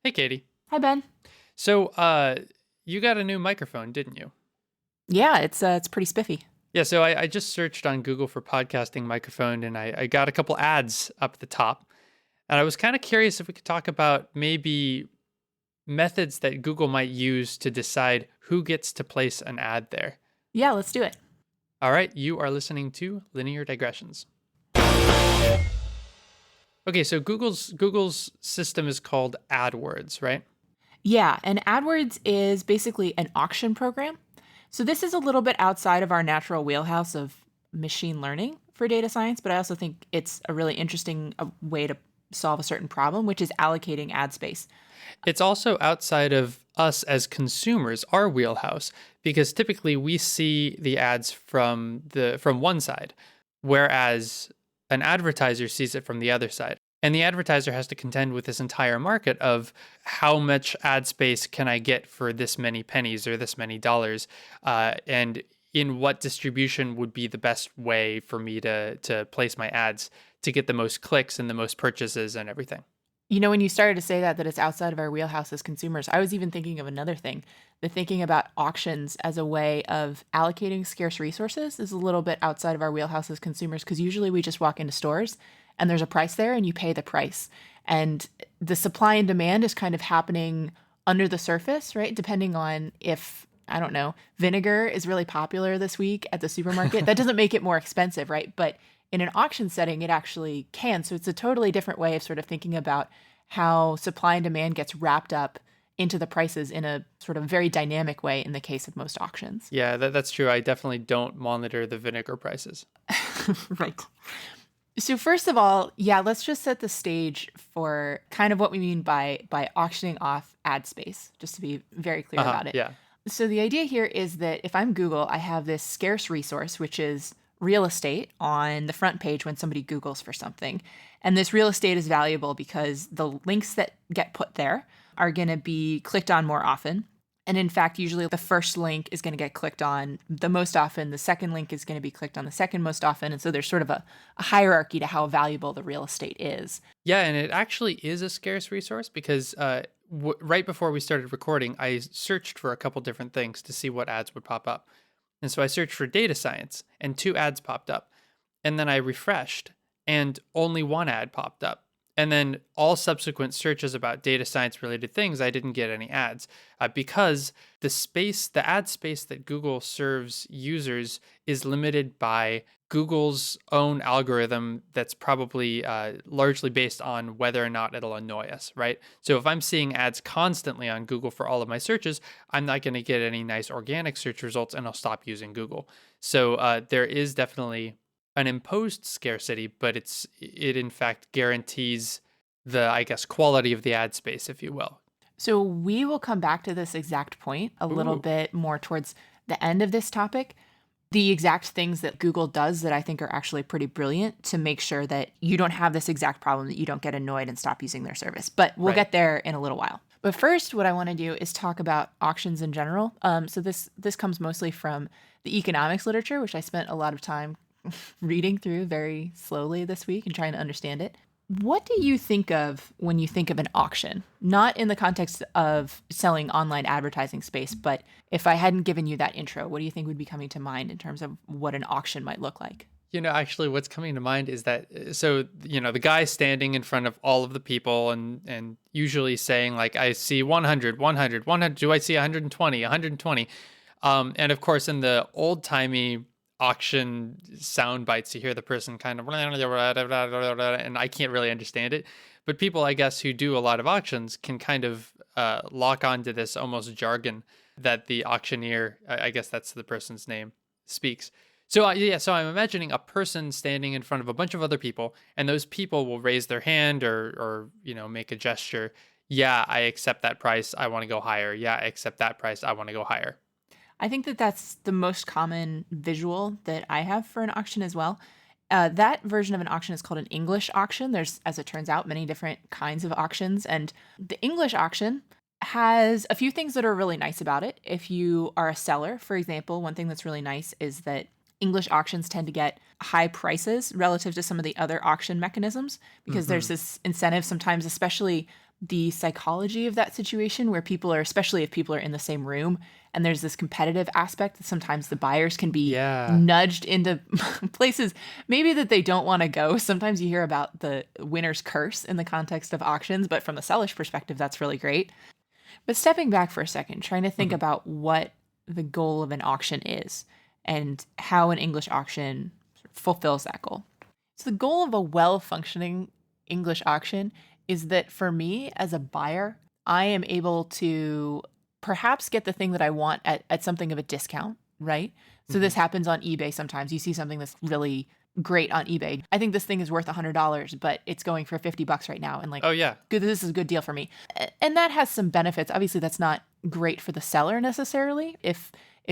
Hey, Katie. Hi, Ben. So, you got a new microphone, didn't you? Yeah, it's pretty spiffy. Yeah, so I just searched on Google for podcasting microphone and I got a couple ads up at the top. And I was kind of curious if we could talk about maybe methods that Google might use to decide who gets to place an ad there. Yeah, let's do it. All right, you are listening to Linear Digressions. Okay, so Google's system is called AdWords, right? Yeah, and AdWords is basically an auction program. So this is a little bit outside of our natural wheelhouse of machine learning for data science, but I also think it's a really interesting way to solve a certain problem, which is allocating ad space. It's also outside of us as consumers, our wheelhouse, because typically we see the ads from one side, whereas an advertiser sees it from the other side. And the advertiser has to contend with this entire market of how much ad space can I get for this many pennies or this many dollars, and in what distribution would be the best way for me to place my ads to get the most clicks and the most purchases and everything. You know, when you started to say that it's outside of our wheelhouse as consumers, I was even thinking of another thing. The thinking about auctions as a way of allocating scarce resources is a little bit outside of our wheelhouse as consumers because usually we just walk into stores and there's a price there and you pay the price. And the supply and demand is kind of happening under the surface, right? Depending on if, I don't know, vinegar is really popular this week at the supermarket. That doesn't make it more expensive, right? But in an auction setting, it actually can. So it's a totally different way of sort of thinking about how supply and demand gets wrapped up into the prices in a sort of very dynamic way in the case of most auctions. Yeah, that's true. I definitely don't monitor the vinegar prices. Right. So first of all, yeah, let's just set the stage for kind of what we mean by auctioning off ad space, just to be very clear about it. Yeah. So the idea here is that if I'm Google, I have this scarce resource, which is real estate on the front page when somebody Googles for something. And this real estate is valuable because the links that get put there are going to be clicked on more often. And in fact, usually the first link is going to get clicked on the most often. The second link is going to be clicked on the second most often. And so there's sort of a hierarchy to how valuable the real estate is. Yeah, and it actually is a scarce resource because right before we started recording, I searched for a couple different things to see what ads would pop up. And so I searched for data science and two ads popped up. And then I refreshed and only one ad popped up. And then all subsequent searches about data science related things, I didn't get any ads because the ad space that Google serves users is limited by Google's own algorithm that's probably largely based on whether or not it'll annoy us, right? So if I'm seeing ads constantly on Google for all of my searches, I'm not going to get any nice organic search results and I'll stop using Google. So there is definitely an imposed scarcity, but it in fact guarantees the, I guess, quality of the ad space, if you will. So we will come back to this exact point a little Ooh. bit more towards the end of this topic. The exact things that Google does that I think are actually pretty brilliant to make sure that you don't have this exact problem, that you don't get annoyed and stop using their service. But we'll get there in a little while. But first, what I want to do is talk about auctions in general. So this comes mostly from the economics literature, which I spent a lot of time reading through very slowly this week and trying to understand it. What do you think of when you think of an auction? Not in the context of selling online advertising space, but if I hadn't given you that intro, what do you think would be coming to mind in terms of what an auction might look like? Actually, what's coming to mind is that, the guy standing in front of all of the people and usually saying, like, I see 100, 100, 100, do I see 120, 120? And of course, in the old timey auction sound bites, you hear the person kind of, and I can't really understand it. But people, I guess, who do a lot of auctions can kind of lock onto this almost jargon that the auctioneer, I guess that's the person's name, speaks. So I'm imagining a person standing in front of a bunch of other people, and those people will raise their hand or make a gesture. Yeah, I accept that price. I want to go higher. Yeah, I accept that price. I want to go higher. I think that that's the most common visual that I have for an auction as well. That version of an auction is called an English auction. There's, as it turns out, many different kinds of auctions. And the English auction has a few things that are really nice about it. If you are a seller, for example, one thing that's really nice is that English auctions tend to get high prices relative to some of the other auction mechanisms because there's this incentive sometimes, especially the psychology of that situation where people are, especially if people are in the same room and there's this competitive aspect that sometimes the buyers can be Yeah. nudged into places maybe that they don't want to go. Sometimes you hear about the winner's curse in the context of auctions, but from the seller's perspective, that's really great. But stepping back for a second, trying to think Mhm. about what the goal of an auction is and how an English auction fulfills that goal. So, the goal of a well functioning English auction is that for me as a buyer, I am able to perhaps get the thing that I want at something of a discount, right? So, this Mhm. happens on eBay sometimes. You see something that's really great on eBay. I think this thing is worth $100, but it's going for $50 right now. And like, Oh yeah. good, this is a good deal for me. And that has some benefits. Obviously, that's not great for the seller necessarily. If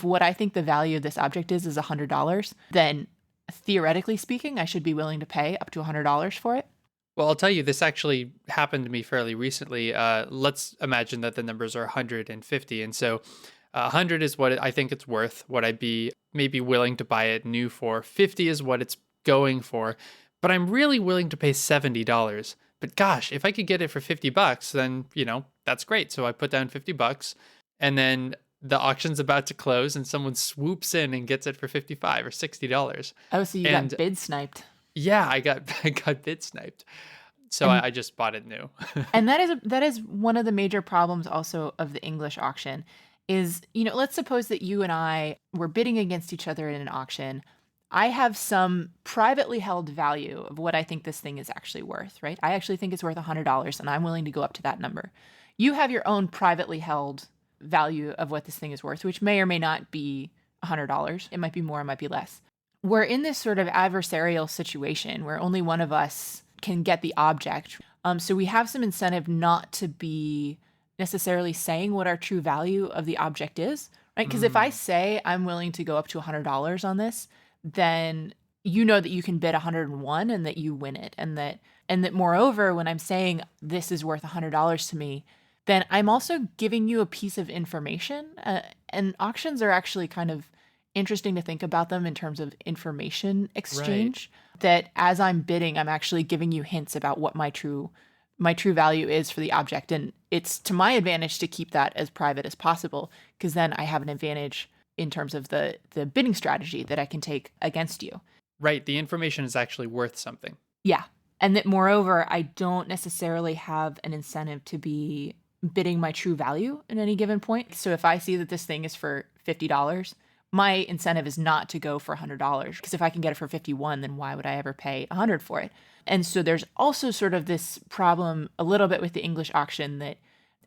what I think the value of this object is $100, then theoretically speaking, I should be willing to pay up to $100 for it. Well, I'll tell you, this actually happened to me fairly recently. Let's imagine that the numbers are 150. And so 100 is what I think it's worth, what I'd be maybe willing to buy it new for. 50 is what it's going for. But I'm really willing to pay $70. But gosh, if I could get it for $50, then, that's great. So I put down $50 and then the auction's about to close and someone swoops in and gets it for 55 or $60. Oh, so you got And bid sniped. yeah, I got I got bid sniped. So And I just bought it new. and that is one of the major problems also of the English auction is, let's suppose that you and I were bidding against each other in an auction. I have some privately held value of what I think this thing is actually worth, right? I actually think it's worth $100 and I'm willing to go up to that number. You have your own privately held value of what this thing is worth, which may or may not be $100. It might be more, it might be less. We're in this sort of adversarial situation where only one of us can get the object. So we have some incentive not to be necessarily saying what our true value of the object is, right? Because if I Mm, say I'm willing to go up to $100 on this, then you know that you can bid 101 and that you win it, and that moreover, when I'm saying this is worth $100 to me, then I'm also giving you a piece of information. And auctions are actually kind of interesting to think about them in terms of information right. exchange. That as I'm bidding, I'm actually giving you hints about what my true value is for the object, and it's to my advantage to keep that as private as possible because then I have an advantage in terms of the bidding strategy that I can take against you. Right. The information is actually worth something. Yeah. And that moreover, I don't necessarily have an incentive to be bidding my true value at any given point. So if I see that this thing is for $50, my incentive is not to go for $100 because if I can get it for 51, then why would I ever pay 100 for it? And so there's also sort of this problem a little bit with the English auction that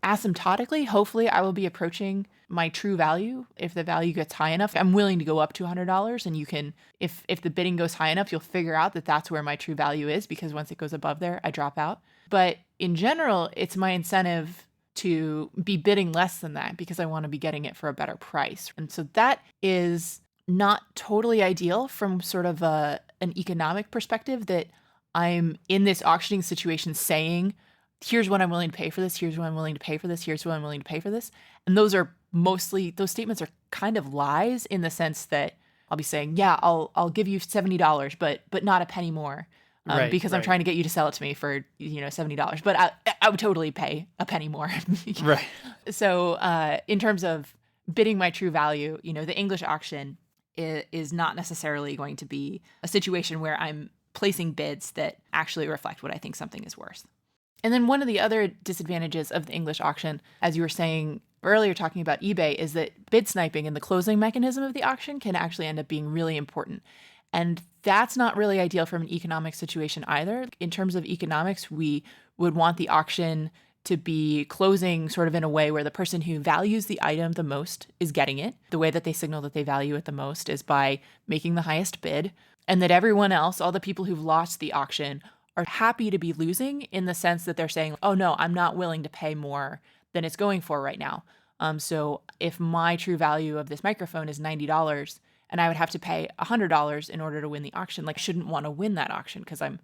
asymptotically, hopefully I will be approaching my true value. If the value gets high enough, I'm willing to go up to $100 and you can, if the bidding goes high enough, you'll figure out that that's where my true value is because once it goes above there, I drop out. But in general, it's my incentive to be bidding less than that because I want to be getting it for a better price. And so that is not totally ideal from sort of an economic perspective that I'm in this auctioning situation saying, here's what I'm willing to pay for this, here's what I'm willing to pay for this, here's what I'm willing to pay for this. And those statements are kind of lies in the sense that I'll be saying, yeah, I'll give you $70, but not a penny more. Right. Because I'm Right. trying to get you to sell it to me for $70, but I would totally pay a penny more. Right. So in terms of bidding my true value, the English auction is not necessarily going to be a situation where I'm placing bids that actually reflect what I think something is worth. And then one of the other disadvantages of the English auction, as you were saying earlier, talking about eBay, is that bid sniping and the closing mechanism of the auction can actually end up being really important. And that's not really ideal from an economic situation either. In terms of economics, we would want the auction to be closing sort of in a way where the person who values the item the most is getting it. The way that they signal that they value it the most is by making the highest bid, and that everyone else, all the people who've lost the auction, are happy to be losing in the sense that they're saying, oh no, I'm not willing to pay more than it's going for right now. So if my true value of this microphone is $90 and I would have to pay $100 in order to win the auction, like I shouldn't want to win that auction because I'm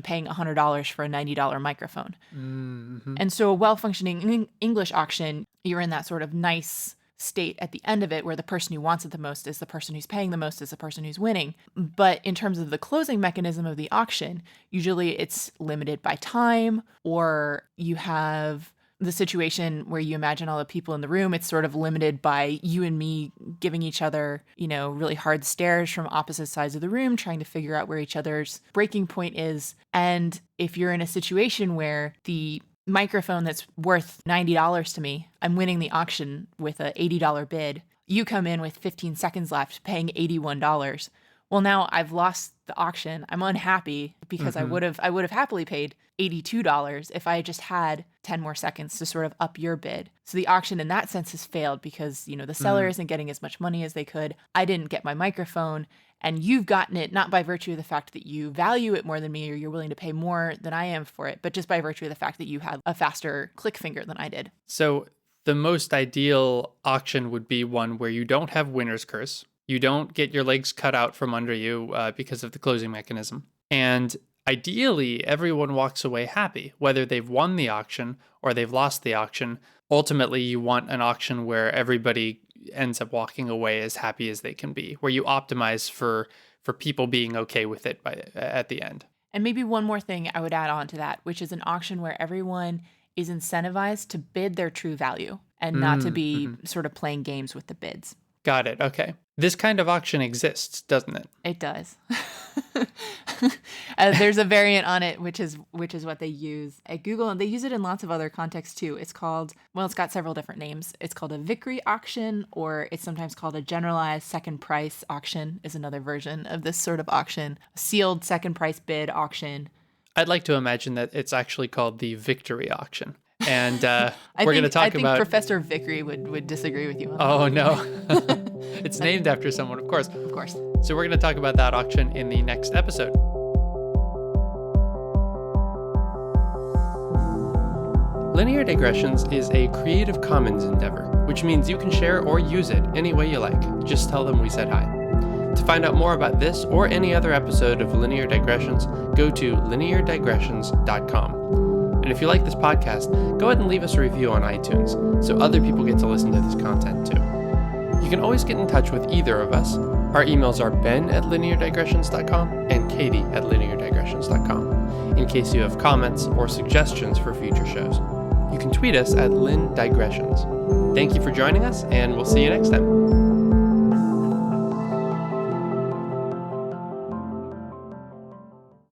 paying $100 for a $90 microphone. Mm-hmm. And so a well-functioning English auction, you're in that sort of nice state at the end of it where the person who wants it the most is the person who's paying the most is the person who's winning. But in terms of the closing mechanism of the auction, usually it's limited by time, or you have the situation where you imagine all the people in the room. It's sort of limited by you and me giving each other, really hard stares from opposite sides of the room, trying to figure out where each other's breaking point is. And if you're in a situation where the microphone that's worth $90 to me, I'm winning the auction with a $80 bid. You come in with 15 seconds left, paying $81. Well, now I've lost the auction. I'm unhappy because I would have happily paid $82 if I had just had 10 more seconds to sort of up your bid. So the auction in that sense has failed because, the seller isn't getting as much money as they could. I didn't get my microphone, and you've gotten it not by virtue of the fact that you value it more than me or you're willing to pay more than I am for it, but just by virtue of the fact that you had a faster click finger than I did. So the most ideal auction would be one where you don't have winner's curse. You don't get your legs cut out from under you because of the closing mechanism. And ideally, everyone walks away happy, whether they've won the auction or they've lost the auction. Ultimately, you want an auction where everybody ends up walking away as happy as they can be, where you optimize for people being okay with it at the end. And maybe one more thing I would add on to that, which is an auction where everyone is incentivized to bid their true value and not to be sort of playing games with the bids. Got it. Okay. This kind of auction exists, doesn't it? It does. There's a variant on it, which is what they use at Google, and they use it in lots of other contexts too. It's got several different names. It's called a Vickrey auction, or it's sometimes called a generalized second price auction is another version of this sort of auction. A sealed second price bid auction. I'd like to imagine that it's actually called the victory auction. And we're going to talk about... I think Professor Vickrey would disagree with you on that. Oh, no. It's named after someone, of course. Of course. So we're going to talk about that auction in the next episode. Linear Digressions is a Creative Commons endeavor, which means you can share or use it any way you like. Just tell them we said hi. To find out more about this or any other episode of Linear Digressions, go to lineardigressions.com. And if you like this podcast, go ahead and leave us a review on iTunes so other people get to listen to this content too. You can always get in touch with either of us. Our emails are ben@lineardigressions.com and katie@lineardigressions.com in case you have comments or suggestions for future shows. You can tweet us at lindigressions. Thank you for joining us, and we'll see you next time.